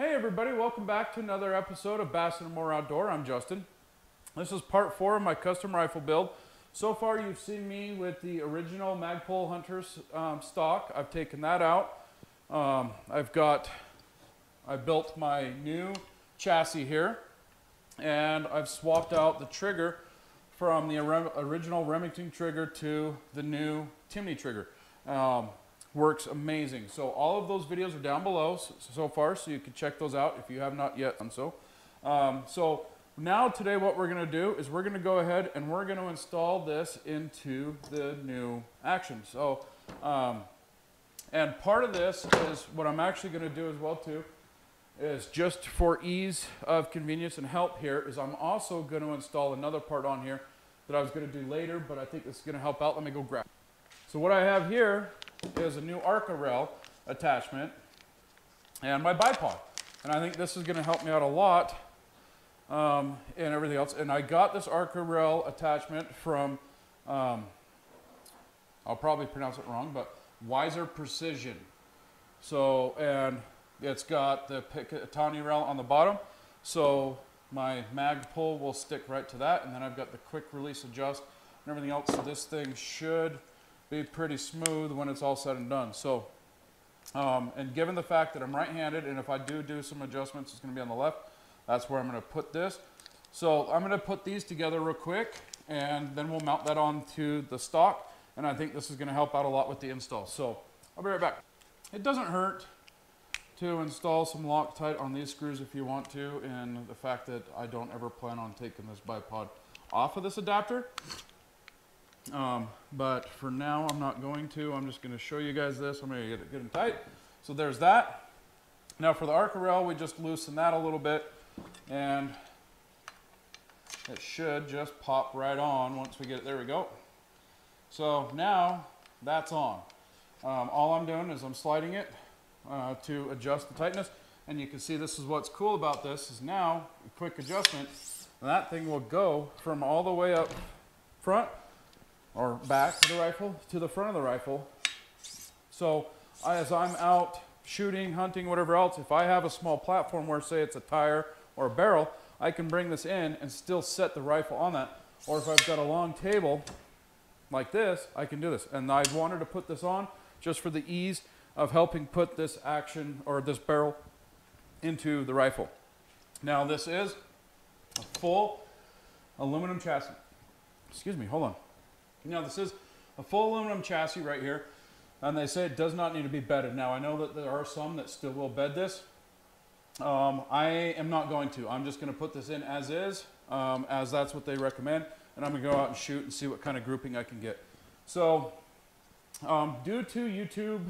Hey everybody, welcome back to another episode of bassinNmore Outdoor. I'm Justin. This is part 4 of my custom rifle build. So far you've seen me with the original Magpul Hunters stock. I've taken that out. I built my new chassis here, and I've swapped out the trigger from the original Remington trigger to the new Timney trigger. Works amazing. So all of those videos are down below so far, so you can check those out if you have not yet done so. So now today what we're going to do is we're going to go ahead and we're going to install this into the new action. So and part of this is what I'm actually going to do as well too is just for ease of convenience and help here is I'm also going to install another part on here that I was going to do later, but I think this is going to help out. Let me go grab it. So what I have here is a new Arca rail attachment and my bipod, and I think this is going to help me out a lot and everything else. And I got this Arca rail attachment from I'll probably pronounce it wrong, but Wiser Precision. So, and it's got the Picatinny rail on the bottom, so my Magpul will stick right to that, and then I've got the quick release adjust and everything else, so this thing should be pretty smooth when it's all said and done. So, and given the fact that I'm right-handed, and if I do some adjustments, it's going to be on the left, that's where I'm going to put this. So I'm going to put these together real quick, and then we'll mount that onto the stock, and I think this is going to help out a lot with the install. So I'll be right back. It doesn't hurt to install some Loctite on these screws if you want to, and the fact that I don't ever plan on taking this bipod off of this adapter. But for now, I'm not going to. I'm just going to show you guys this. I'm going to get them tight. So there's that. Now for the Arca rail, we just loosen that a little bit, and it should just pop right on once we get it. There we go. So now that's on. All I'm doing is I'm sliding it to adjust the tightness, and you can see this is what's cool about this is now a quick adjustment, and that thing will go from all the way up front or back of the rifle to the front of the rifle. So as I'm out shooting, hunting, whatever else, if I have a small platform where say it's a tire or a barrel, I can bring this in and still set the rifle on that. Or if I've got a long table like this, I can do this. And I wanted to put this on just for the ease of helping put this action or this barrel into the rifle. Now this is a full aluminum chassis. Excuse me, hold on. Now this is a full aluminum chassis right here, and they say it does not need to be bedded. Now I know that there are some that still will bed this. I am not going to. I'm just going to put this in as is, as that's what they recommend, and I'm going to go out and shoot and see what kind of grouping I can get. So due to YouTube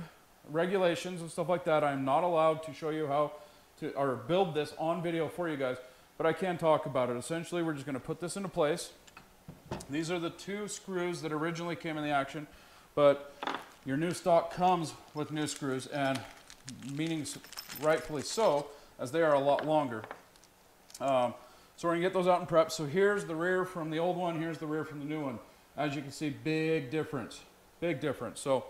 regulations and stuff like that, I'm not allowed to show you how to or build this on video for you guys, but I can talk about it. Essentially, we're just going to put this into place. These are the 2 screws that originally came in the action, but your new stock comes with new screws, and meaning rightfully so, as they are a lot longer. So we're going to get those out and prep. So here's the rear from the old one, here's the rear from the new one. As you can see, big difference, big difference. So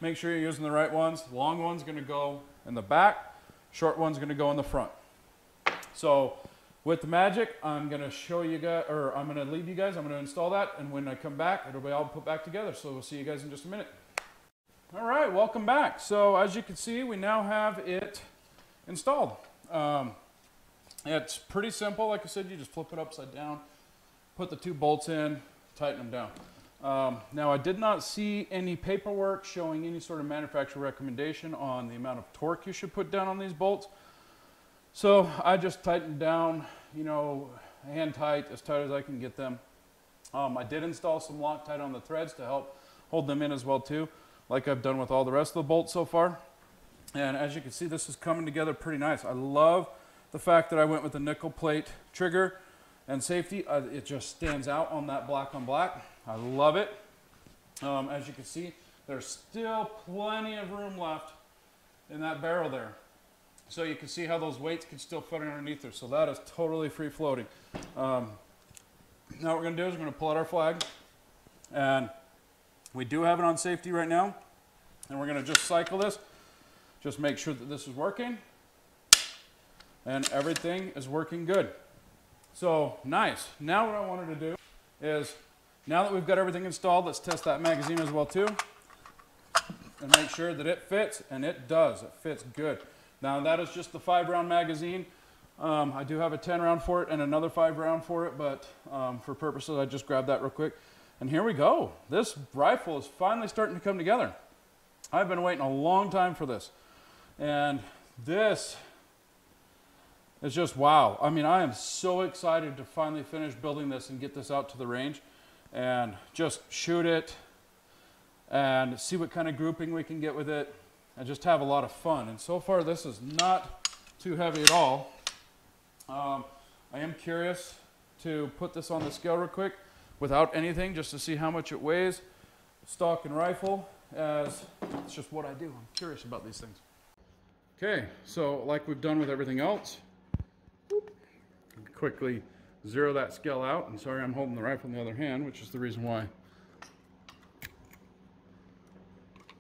make sure you're using the right ones. The long one's going to go in the back, short one's going to go in the front. So with the magic, I'm going to show you guys, or I'm going to leave you guys. I'm going to install that, and when I come back, it'll be all put back together. So we'll see you guys in just a minute. All right, welcome back. So as you can see, we now have it installed. It's pretty simple. Like I said, you just flip it upside down, put the 2 bolts in, tighten them down. Now I did not see any paperwork showing any sort of manufacturer recommendation on the amount of torque you should put down on these bolts. So I just tightened down, you know, hand tight, as tight as I can get them. I did install some Loctite on the threads to help hold them in as well too, like I've done with all the rest of the bolts so far. And as you can see, this is coming together pretty nice. I love the fact that I went with the nickel plate trigger and safety. It just stands out on that black on black. I love it. As you can see, there's still plenty of room left in that barrel there. So you can see how those weights can still fit underneath there. So that is totally free floating. Now what we're going to do is we're going to pull out our flag. And we do have it on safety right now. And we're going to just cycle this. Just make sure that this is working. and everything is working good. So nice. Now what I wanted to do is, now that we've got everything installed, let's test that magazine as well too, and make sure that it fits, and it does. It fits good. Now that is just the 5-round magazine. I do have a 10-round for it and another 5-round for it, but for purposes, I just grabbed that real quick. And here we go. This rifle is finally starting to come together. I've been waiting a long time for this. And this is just wow. I mean, I am so excited to finally finish building this and get this out to the range and just shoot it and see what kind of grouping we can get with it and just have a lot of fun. And so far, this is not too heavy at all. I am curious to put this on the scale real quick without anything, just to see how much it weighs, stock and rifle, as it's just what I do. I'm curious about these things. Okay, so like we've done with everything else, quickly zero that scale out. And sorry, I'm holding the rifle in the other hand, which is the reason why.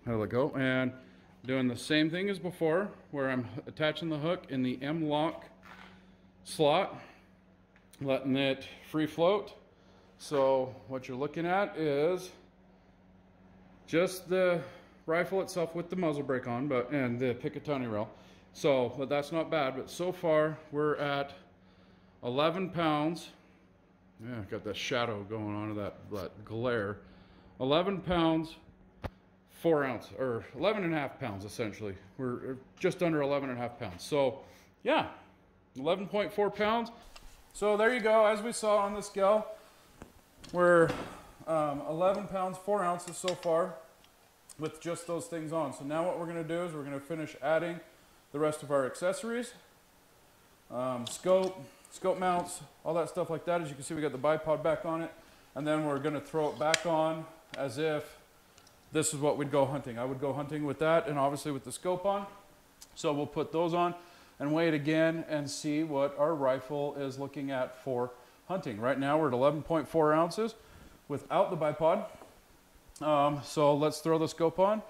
I let go, and doing the same thing as before, where I'm attaching the hook in the M-lock slot, letting it free float. So what you're looking at is just the rifle itself with the muzzle brake on, and the Picatinny rail. So, but that's not bad. But so far we're at 11 pounds. Yeah, got that shadow going on of that glare. 11 pounds, 4 ounces, or 11 and a half pounds essentially. We're just under 11 and a half pounds. So yeah, 11.4 pounds. So there you go. As we saw on the scale, we're 11 pounds, 4 ounces so far with just those things on. So now what we're going to do is we're going to finish adding the rest of our accessories, scope mounts, all that stuff like that. As you can see, we got the bipod back on it, and then we're going to throw it back on as if this is what we'd go hunting. I would go hunting with that, and obviously with the scope on. So we'll put those on and weigh it again and see what our rifle is looking at for hunting. Right now we're at 11.4 ounces without the bipod. So let's throw the scope on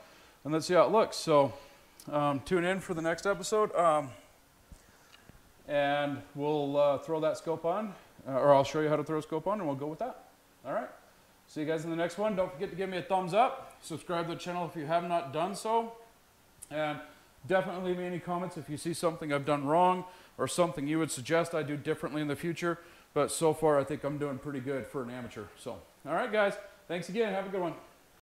and let's see how it looks. So tune in for the next episode, and we'll throw that scope on, or I'll show you how to throw a scope on, and we'll go with that. All right. See you guys in the next one. Don't forget to give me a thumbs up. Subscribe to the channel if you have not done so. And definitely leave me any comments if you see something I've done wrong or something you would suggest I do differently in the future. But so far, I think I'm doing pretty good for an amateur. So, all right, guys. Thanks again. Have a good one.